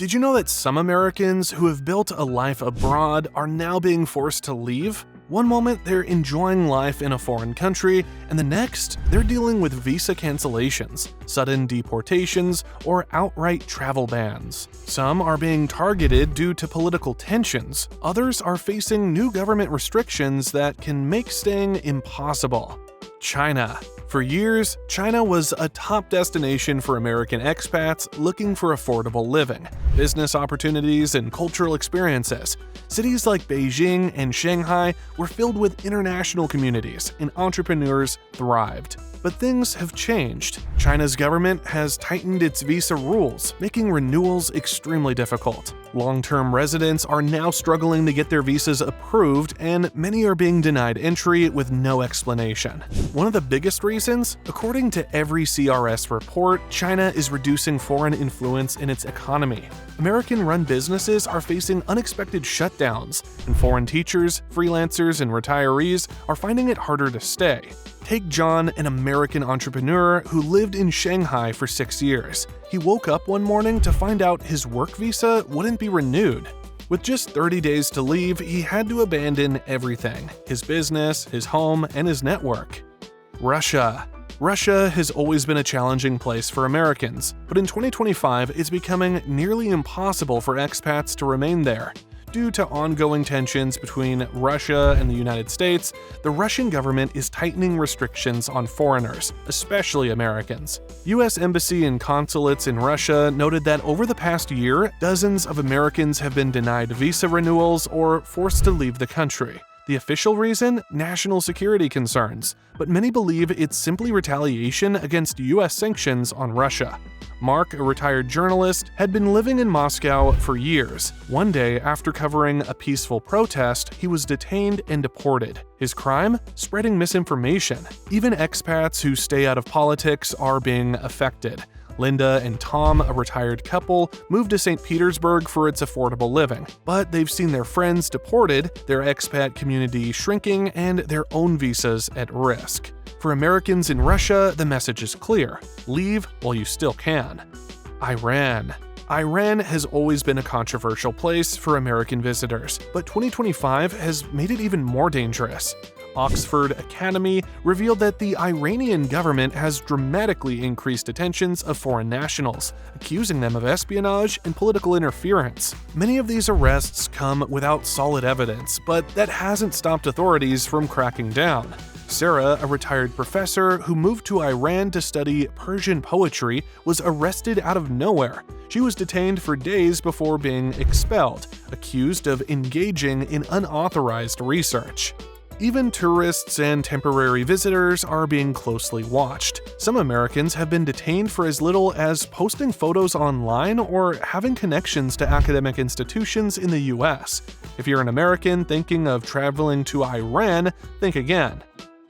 Did you know that some Americans who have built a life abroad are now being forced to leave? One moment they're enjoying life in a foreign country, and the next they're dealing with visa cancellations, sudden deportations, or outright travel bans. Some are being targeted due to political tensions, others are facing new government restrictions that can make staying impossible. China. For years, China was a top destination for American expats looking for affordable living, business opportunities, and cultural experiences. Cities like Beijing and Shanghai were filled with international communities, and entrepreneurs thrived. But things have changed. China's government has tightened its visa rules, making renewals extremely difficult. Long-term residents are now struggling to get their visas approved, and many are being denied entry with no explanation. One of the biggest reasons, according to every CRS report, China is reducing foreign influence in its economy. American-run businesses are facing unexpected shutdowns, and foreign teachers, freelancers, and retirees are finding it harder to stay. Take John, an American entrepreneur who lived in Shanghai for 6 years. He woke up one morning to find out his work visa wouldn't be renewed. With just 30 days to leave, he had to abandon everything: his business, his home, and his network. Russia. Russia has always been a challenging place for Americans, but in 2025 it's becoming nearly impossible for expats to remain there. Due to ongoing tensions between Russia and the United States, the Russian government is tightening restrictions on foreigners, especially Americans. U.S. Embassy and consulates in Russia noted that over the past year, dozens of Americans have been denied visa renewals or forced to leave the country. The official reason? National security concerns, but many believe it's simply retaliation against U.S. sanctions on Russia. Mark, a retired journalist, had been living in Moscow for years. One day, after covering a peaceful protest, he was detained and deported. His crime? Spreading misinformation. Even expats who stay out of politics are being affected. Linda and Tom, a retired couple, moved to St. Petersburg for its affordable living, but they've seen their friends deported, their expat community shrinking, and their own visas at risk. For Americans in Russia, the message is clear: leave while you still can. Iran. Iran has always been a controversial place for American visitors, but 2025 has made it even more dangerous. Oxford Academy revealed that the Iranian government has dramatically increased detentions of foreign nationals, accusing them of espionage and political interference. Many of these arrests come without solid evidence, but that hasn't stopped authorities from cracking down. Sarah, a retired professor who moved to Iran to study Persian poetry, was arrested out of nowhere. She was detained for days before being expelled, accused of engaging in unauthorized research. Even tourists and temporary visitors are being closely watched. Some Americans have been detained for as little as posting photos online or having connections to academic institutions in the US. If you're an American thinking of traveling to Iran, think again.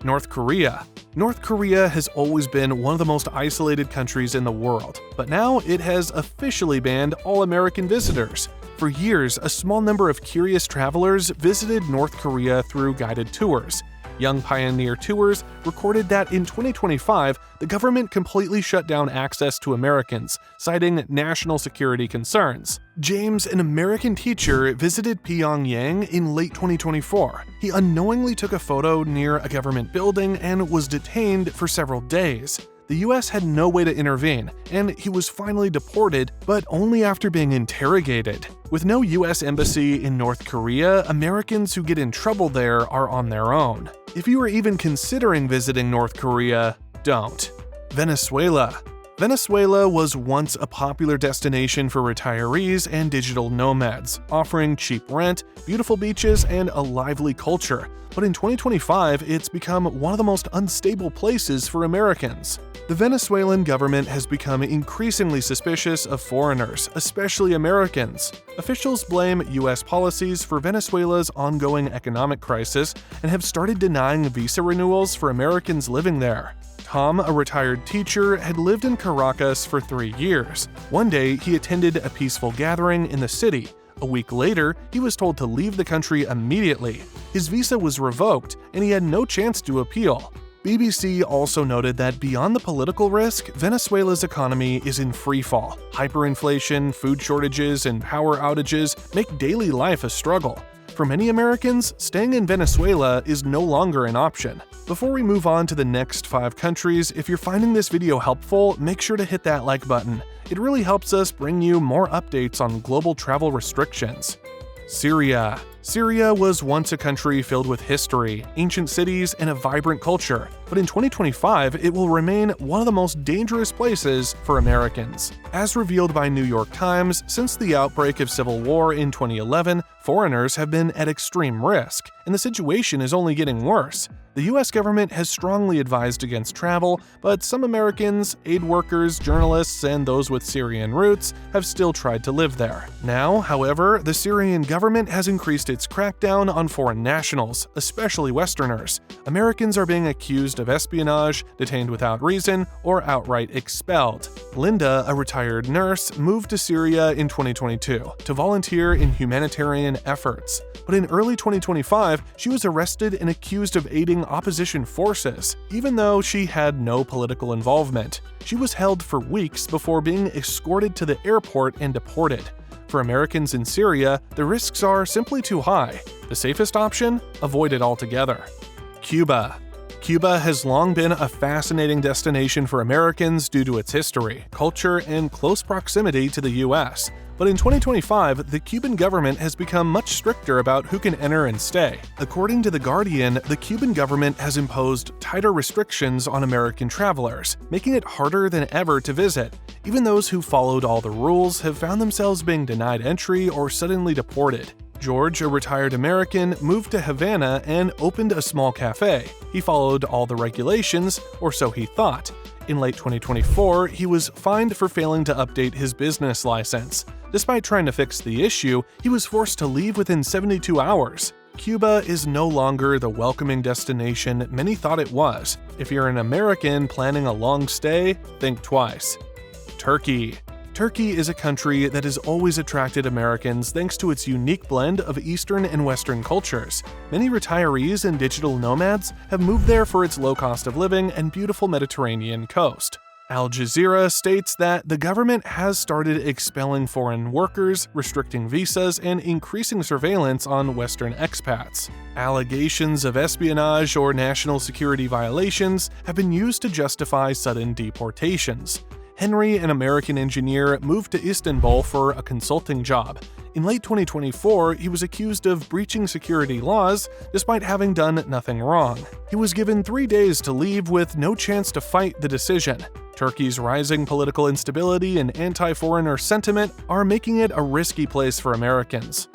North Korea. North Korea has always been one of the most isolated countries in the world, but now it has officially banned all American visitors. For years, a small number of curious travelers visited North Korea through guided tours. Young Pioneer Tours recorded that in 2025, the government completely shut down access to Americans, citing national security concerns. James, an American teacher, visited Pyongyang in late 2024. He unknowingly took a photo near a government building and was detained for several days. The US had no way to intervene, and he was finally deported, but only after being interrogated. With no US embassy in North Korea, Americans who get in trouble there are on their own. If you are even considering visiting North Korea, don't. Venezuela. Venezuela was once a popular destination for retirees and digital nomads, offering cheap rent, beautiful beaches, and a lively culture. But in 2025, it's become one of the most unstable places for Americans. The Venezuelan government has become increasingly suspicious of foreigners, especially Americans. Officials blame U.S. policies for Venezuela's ongoing economic crisis and have started denying visa renewals for Americans living there. Tom, a retired teacher, had lived in Caracas for 3 years. One day, he attended a peaceful gathering in the city. A week later, he was told to leave the country immediately. His visa was revoked, and he had no chance to appeal. BBC also noted that beyond the political risk, Venezuela's economy is in freefall. Hyperinflation, food shortages, and power outages make daily life a struggle. For many Americans, staying in Venezuela is no longer an option. Before we move on to the next 5 countries, if you're finding this video helpful, make sure to hit that like button. It really helps us bring you more updates on global travel restrictions. Syria. Syria was once a country filled with history, ancient cities, and a vibrant culture, but in 2025, it will remain one of the most dangerous places for Americans. As revealed by New York Times, since the outbreak of civil war in 2011, foreigners have been at extreme risk, and the situation is only getting worse. The US government has strongly advised against travel, but some Americans, aid workers, journalists, and those with Syrian roots have still tried to live there. Now, however, the Syrian government has increased its crackdown on foreign nationals, especially Westerners. Americans are being accused of espionage, detained without reason, or outright expelled. Linda, a retired nurse, moved to Syria in 2022 to volunteer in humanitarian efforts. But in early 2025, she was arrested and accused of aiding opposition forces, even though she had no political involvement. She was held for weeks before being escorted to the airport and deported. For Americans in Syria, the risks are simply too high. The safest option? Avoid it altogether. Cuba. Cuba has long been a fascinating destination for Americans due to its history, culture, and close proximity to the US. But in 2025, the Cuban government has become much stricter about who can enter and stay. According to The Guardian, the Cuban government has imposed tighter restrictions on American travelers, making it harder than ever to visit. Even those who followed all the rules have found themselves being denied entry or suddenly deported. George, a retired American, moved to Havana and opened a small cafe. He followed all the regulations, or so he thought. In late 2024, he was fined for failing to update his business license. Despite trying to fix the issue, he was forced to leave within 72 hours. Cuba is no longer the welcoming destination many thought it was. If you're an American planning a long stay, think twice. Turkey. Turkey is a country that has always attracted Americans thanks to its unique blend of Eastern and Western cultures. Many retirees and digital nomads have moved there for its low cost of living and beautiful Mediterranean coast. Al Jazeera states that the government has started expelling foreign workers, restricting visas, and increasing surveillance on Western expats. Allegations of espionage or national security violations have been used to justify sudden deportations. Henry, an American engineer, moved to Istanbul for a consulting job. In late 2024, he was accused of breaching security laws despite having done nothing wrong. He was given 3 days to leave with no chance to fight the decision. Turkey's rising political instability and anti-foreigner sentiment are making it a risky place for Americans.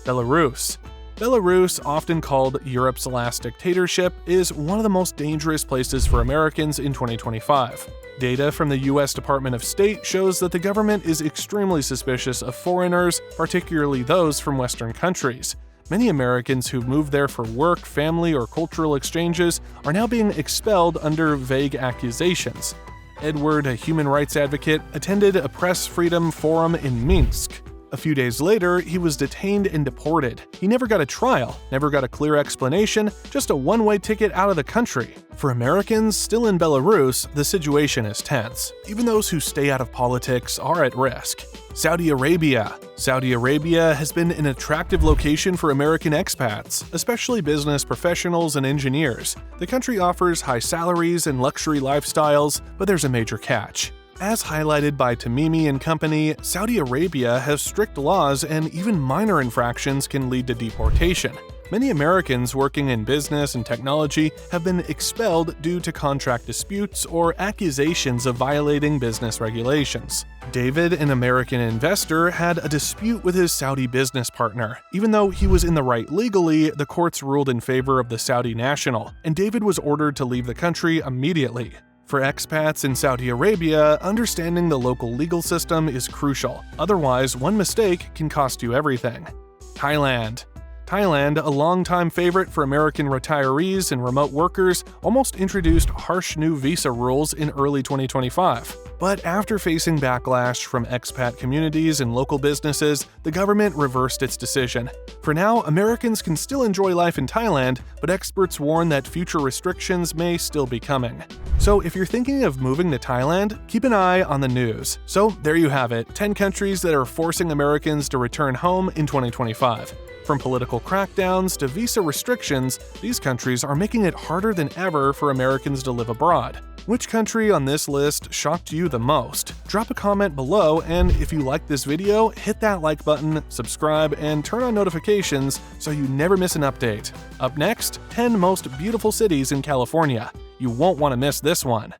Belarus. Belarus, often called Europe's last dictatorship, is one of the most dangerous places for Americans in 2025. Data from the US Department of State shows that the government is extremely suspicious of foreigners, particularly those from Western countries. Many Americans who moved there for work, family, or cultural exchanges are now being expelled under vague accusations. Edward, a human rights advocate, attended a press freedom forum in Minsk. A few days later, he was detained and deported. He never got a trial, never got a clear explanation, just a one-way ticket out of the country. For Americans still in Belarus, the situation is tense. Even those who stay out of politics are at risk. Saudi Arabia. Saudi Arabia has been an attractive location for American expats, especially business professionals and engineers. The country offers high salaries and luxury lifestyles, but there's a major catch. As highlighted by Tamimi and Company, Saudi Arabia has strict laws and even minor infractions can lead to deportation. Many Americans working in business and technology have been expelled due to contract disputes or accusations of violating business regulations. David, an American investor, had a dispute with his Saudi business partner. Even though he was in the right legally, the courts ruled in favor of the Saudi national, and David was ordered to leave the country immediately. For expats in Saudi Arabia, understanding the local legal system is crucial. Otherwise, one mistake can cost you everything. Thailand. Thailand, a longtime favorite for American retirees and remote workers, almost introduced harsh new visa rules in early 2025. But after facing backlash from expat communities and local businesses, the government reversed its decision. For now, Americans can still enjoy life in Thailand, but experts warn that future restrictions may still be coming. So if you're thinking of moving to Thailand, keep an eye on the news. So there you have it, 10 countries that are forcing Americans to return home in 2025. From political crackdowns to visa restrictions, these countries are making it harder than ever for Americans to live abroad. Which country on this list shocked you the most? Drop a comment below, and if you liked this video, hit that like button, subscribe, and turn on notifications so you never miss an update. Up next, 10 most beautiful cities in California. You won't want to miss this one.